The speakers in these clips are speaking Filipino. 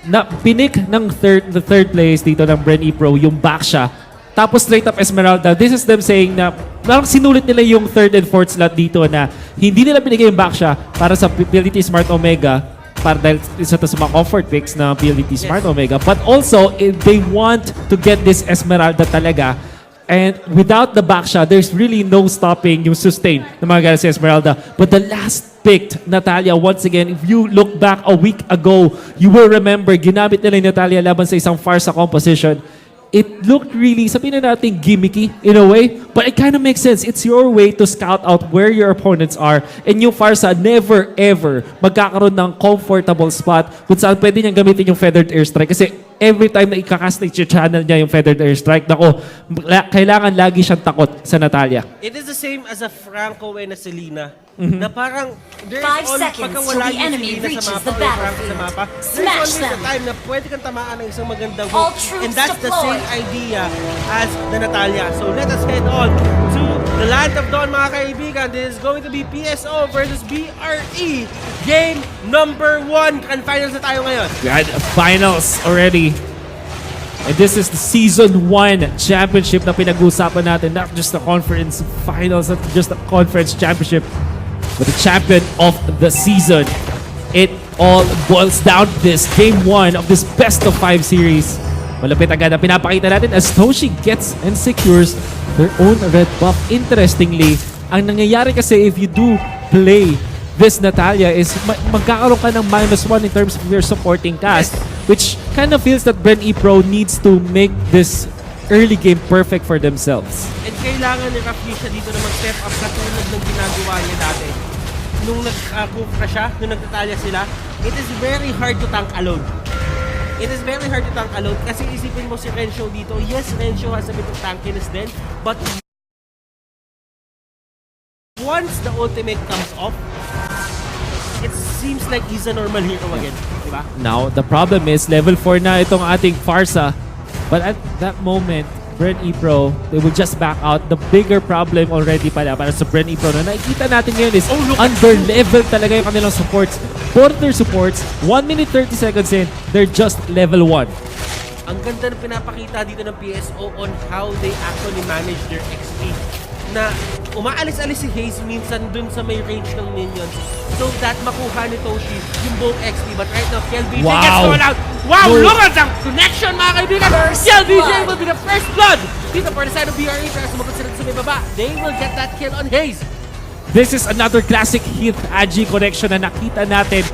na pinik ng the third place dito ng Bren Epro, yung Baksha. Tapos straight up Esmeralda. This is them saying na parang sinulit nila yung third and fourth slot dito na hindi nila binigay yung Baksha para sa PLDT Smart Omega para dahil isa to sa mga comfort picks na PLDT Smart Omega. But also, they want to get this Esmeralda talaga. And without the Baksha, there's really no stopping yung sustain ng mga Galaxy Esmeralda. But the last picked, Natalia, once again, if you look back a week ago, you will remember, ginamit nila yung Natalia laban sa isang Farsa composition. It looked really, sabihin na natin, gimmicky in a way, but it kind of makes sense. It's your way to scout out where your opponents are. And yung Farsa, never ever magkakaroon ng comfortable spot kung saan pwede niyang gamitin yung Feathered Airstrike. Kasi every time na ikakast na channel niya yung Feathered Airstrike, nako, kailangan lagi siyang takot sa Natalia. It is the same as a Franco and a Selena. Na parang, there's 5 always, seconds pagka till wala the yung enemy Selena reaches sa mapa the o yung Franco sa battlefield. mapa, there's Smash always a them. time na pwede kang tamaan ng isang magandang All hook. troops And that's the deployed. same idea as the Natalia. So let us head on to the Land of Dawn, mga kaibigan. This is going to be PSO versus BRE. Game number 1. Grand finals na tayo ngayon. We had finals already. And this is the Season 1 Championship na pinag-uusapan natin. Not just the conference finals, not just the conference championship, but the champion of the season. It all boils down to this Game 1 of this best-of-5 series. Malapit agad na pinapakita natin as Toshi gets and secures their own red buff. Interestingly, ang nangyayari kasi if you do play this Natalia is magkakaroon ka ng -1 in terms of your supporting cast, which kind of feels that Bren Epro needs to make this early game perfect for themselves. And kailangan ni Raflisha dito na mag-step up katulad ng ginagawa niya dati. Nung nag-Kufra siya, nung nagtatalya sila, it is very hard to tank alone. It is very hard to tank alone kasi isipin mo si Renshio dito. Yes, Renshio has a bit of tankiness then, but once the ultimate comes off, it seems like he's a normal hero again, di ba? Now, the problem is level 4 na itong ating Farsa. But at that moment, Bren Epro, they will just back out. The bigger problem already para sa Bren Epro na nakikita natin ngayon is under-level talaga yung kanilang supports. Both their supports, 1 minute 30 seconds in, they're just level 1. Ang ganda na pinapakita dito ng PSO on how they actually manage their XP. Na umaalis-alis si Haze minsan dun sa may range ng minions so that makuha ni Toshi yung buong XP. But right now, KLBJ gets called out. Wow! Look at the connection, mga kaibigan! KLBJ will be the first blood dito for the side of BRE. Pero sumagot sila sa may baba. They will get that kill on Haze. This is another classic Heath Agi connection na nakita natin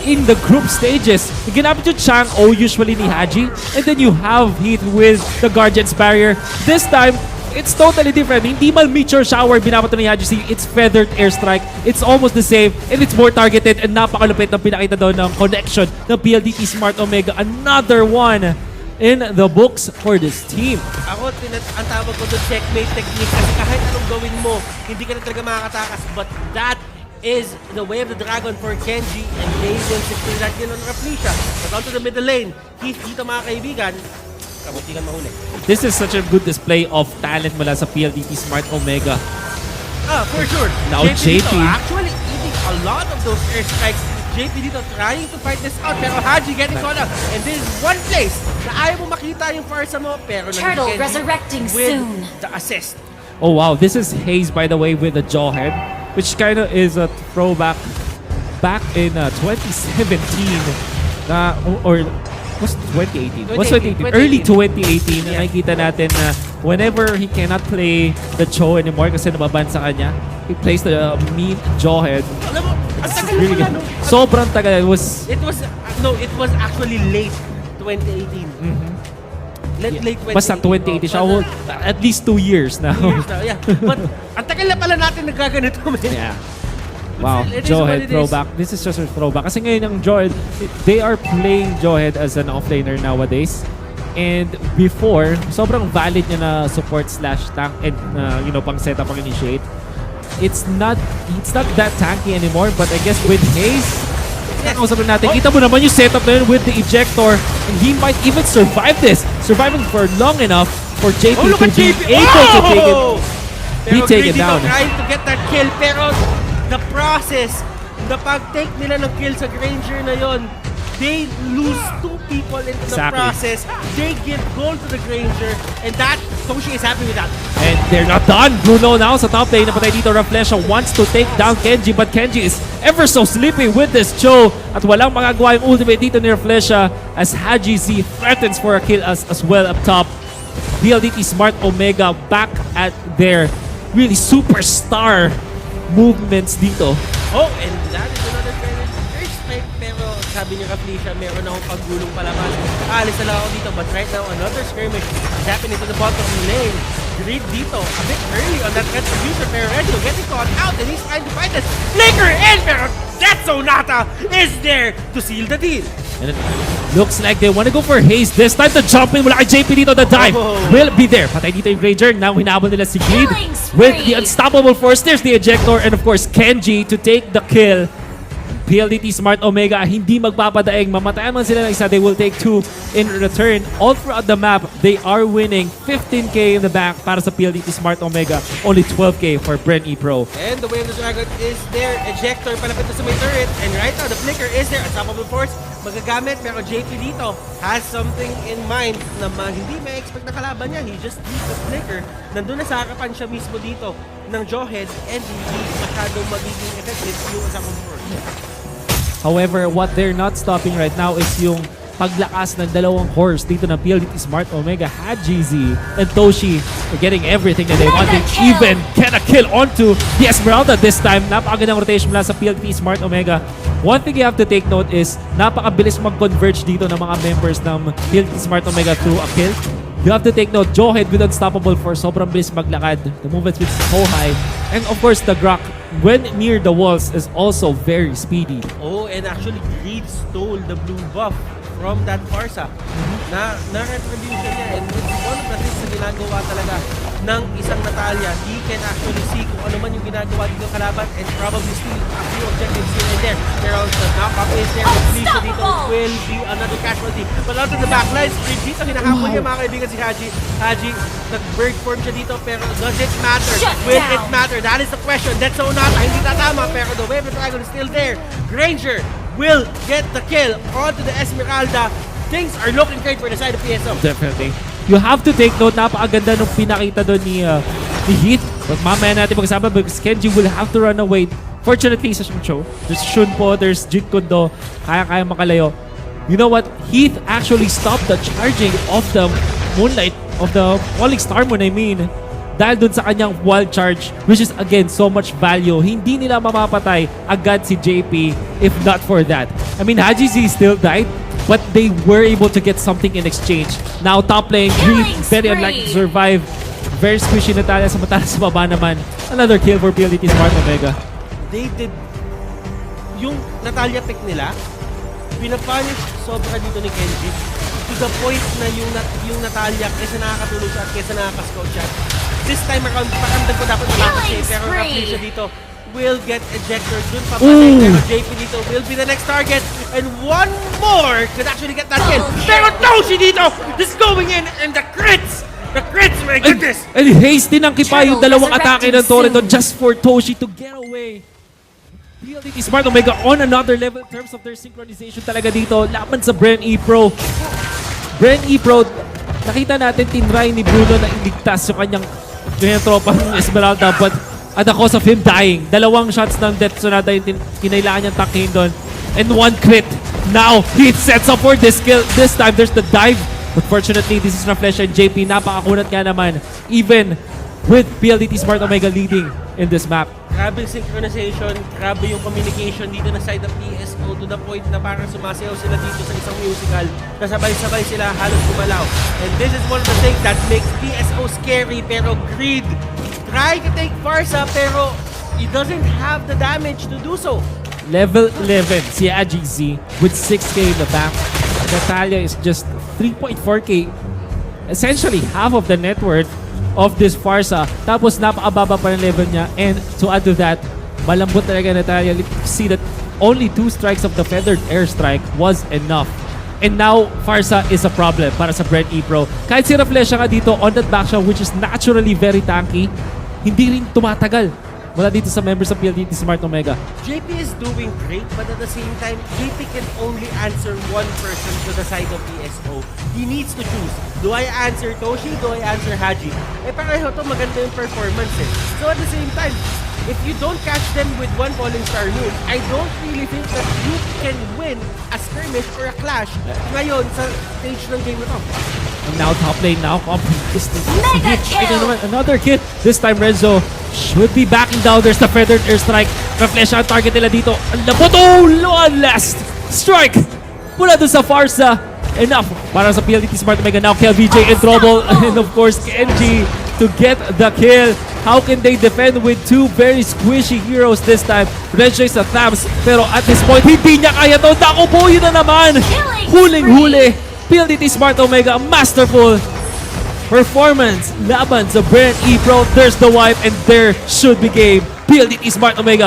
in the group stages. Ginamit yung Chang-O usually ni Haji, and then you have Heath with the Guardian's Barrier. This time, it's totally different. Hindi man Meteor Shower binabato ni Haji. See, it's Feathered Airstrike. It's almost the same, and it's more targeted, and napakalupit ng pinakita doon ng connection ng PLDT Smart Omega. Another one in the books for this team. Ako, ang tawag ko doon checkmate technique kasi kahit anong gawin mo, hindi ka na talaga makakatakas. But that is the way of the dragon for Kenji, and they will secure that kill on Raflisha. But onto the middle lane, Heath dito, mga kaibigan, kabutikan mahuli. This is such a good display of talent mula sa PLDT Smart Omega. For sure. Now JP. Dito, actually eating a lot of those airstrikes. JP dito trying to fight this out, pero Haji getting caught out. And this is one place na ayaw mo makita yung Farsa mo, pero Turtle Kenji resurrecting with soon. the assist. Oh wow, this is Haze by the way with the Jawhead, which kind of is a throwback back in 2017 or was 2018? Was 2018? Early 2018 na nakikita natin na whenever he cannot play the Cho anymore kasi nababan sa kanya, he plays the mean Jawhead. Alam mo, ang tagal Really na good. no? Sobrang tagal. It was It was actually late 2018. Late 2018. basta 2018 siya. Oh, At least 2 years now. years na, yeah. But ang tagal na pala natin nagkaganito, man. Yeah. Wow, It is what Jawhead it is. throwback. This is just a throwback. Kasi ngayon ang Jawhead, they are playing Jawhead as an offlaner nowadays. And before, sobrang valid niya na support slash tank and pang setup, pang initiate. It's not that tanky anymore, but I guess with Haze, nakausap natin. Kita mo naman yung setup na yun with the ejector, and he might even survive this. Surviving for long enough for JP Oh, look to at be JP! able to take it. Be Pero taken Greedy down. trying to get that kill, pero the process, the pag-take nila ng kill sa Granger na yon, they lose 2 people into the Exactly. process. They give gold to the Granger, and that, Toshi is happy with that. And they're not done. Bruno now sa top lane. Napatay dito. Raflesha wants to take down Kenji, but Kenji is ever so sleepy with this Cho. At walang magagawa yung ultimate dito ni Raflesha as Haji Z threatens for a kill as well up top. BLDT Smart Omega back at their really superstar movements dito. Oh, and that is another very first fight. Pero sabi ni Raflesha, meron akong paggulong palaban. Alis na lang ako dito, but right now, another skirmish is happening to the bottom lane. Greed dito, a bit early on that retribution, pero Regio getting caught out, and he's trying to fight this. Flicker in, pero that Sonata is there to seal the deal. And it looks like they want to go for Haze this time. The jump in mula kay JP dito. The dive will be there. Patay dito yung Ranger. Now hinabol nila si Greed with the unstoppable force. There's the ejector and of course Kenji to take the kill. PLDT Smart Omega hindi magpapadaing. Mamatayan man sila ng isa, they will take 2 in return. All throughout the map, they are winning 15k in the back para sa PLDT Smart Omega. Only 12k for Bren Epro. And the Way of the Dragon is there. Ejector palapit na sa may turret. And right now, the Flicker is there. Unstoppable force magagamit. Pero JP dito has something in mind na hindi may expect na kalaban niya. He just needs the Flicker. Nandun na sa harapan siya mismo dito ng Jawhead and hindi masyadong magiging effective yung unstoppable force. However, what they're not stopping right now is yung paglakas ng dalawang horse dito ng PLDT Smart Omega. Haji Z and Toshi are getting everything that they wanted. Even get a kill onto the Esmeralda this time. Napakagandang rotation mula sa PLDT Smart Omega. One thing you have to take note is napakabilis mag-converge dito ng mga members ng PLDT Smart Omega through a kill. You have to take note, Jawhead with unstoppable force, sobrang bilis maglakad. The movement speed is so high. And of course, the Grok, when near the walls, is also very speedy. Oh, and actually, Greed stole the blue buff from that Farsa na retribution niya. And it's one of the things na ginagawa talaga ng isang Natalia. He can actually see kung ano man yung ginagawa dito kalaban and probably steal a few objectives here and there. Pero the knock-up is there. Felicia dito will be another casualty. But out of the backlines, Greed dito, hinahabol niya mga kaibigan si Haji. Haji, nag-bird form siya dito, pero does it matter? Will it matter? That is the question. That's so not, hindi tatama, pero the Wave of the Dragon is still there. Granger will get the kill onto the Esmeralda. Things are looking great for the side of PSO. Definitely. You have to take note, napakaganda nung pinakita doon ni Heath. But mamaya natin mag-usama because Kenji will have to run away. Fortunately, sa Shuncho, there's Shun po, there's Jit Kundo, kaya-kaya makalayo. You know what? Heath actually stopped the charging of the Moonlight, of the Falling Star Moon, I mean. Dahil dun sa kanyang wild charge, which is again, so much value. Hindi nila mamapatay agad si JP if not for that. I mean, Haji Z still died, but they were able to get something in exchange. Now, top lane, Greed, very unlikely to survive. Very squishy Natalia, samantala sa baba naman. Another kill for PLDT Smart Omega. They did, yung Natalia pick nila, pinapunish sobra dito ni Kenji to the point na yung Natalia kaysa nakakatulog siya at kaysa nakakascout siya. This time around, pakamdam ko dapat malakas siya, pero Raflesha dito will get ejector dun papatay. Pero JP dito will be the next target. And one more could actually get that kill. Pero Toshi dito is going in and the crits! The crits, my goodness! And hasty nang kipa yung dalawang atake ng Torredo just for Toshi to get away. PLDT Smart Omega on another level in terms of their synchronization talaga dito. Laban sa Bren Epro. Bren Epro, nakita natin tinry ni Bruno na iligtas yung kanyang tropa ng Esmeralda, but at the cost of him dying. Dalawang shots ng Death Sonata yung kinailangan niyang takihin doon. And one crit. Now, he sets up for this kill. This time, there's the dive. But fortunately, this is Raflesha and JP. Napakakunat nga naman. Even with PLDT Smart Omega leading in this map. Grabe yung synchronization, grabe yung communication dito na side ng PSO to the point na parang sumasayaw sila dito sa isang musical. Kasabay-sabay sila halos gumalaw. And this is one of the things that makes PSO scary, pero Greed try to take Farsa, pero he doesn't have the damage to do so. Level 11, si Haji Z with 6k in the back. Natalia is just 3.4k. Essentially, half of the net worth of this Farsa. Tapos napakababa pa ng level niya. And to add to that, malambot talaga Natalia. See that only 2 strikes of the Feathered Airstrike was enough. And now, Farsa is a problem para sa Bren Epro. Kahit si Raflesha ka dito on that backshot, which is naturally very tanky, hindi rin tumatagal mula dito sa members of PLDT Smart Omega. JP is doing great, but at the same time, JP can only answer one person to the side of PSO. He needs to choose. Do I answer Toshi? Do I answer Haji? Eh pareho to, maganda yung performance eh. So at the same time, if you don't catch them with one Falling Star Moon, I don't really think that you can win a skirmish or a clash ngayon sa stage ng game na to. And now top lane now, this Mega kill! another kid. This time Renzo should be backing down. There's the feathered airstrike. Reflesh ang target nila dito. Ang labot! Oh! One last strike! Mula dun sa Farsa. Enough para sa PLDT Smart Omega. Now KLVJ in trouble. And of course, Kenji to get the kill. How can they defend with two very squishy heroes this time? Renzo is a Thams. Pero at this point, hindi niya kaya to. Naku po, yun na naman! Huling-huli! PLDT Smart Omega, masterful performance laban sa Bren Epro. There's the wipe and there should be game. PLDT Smart Omega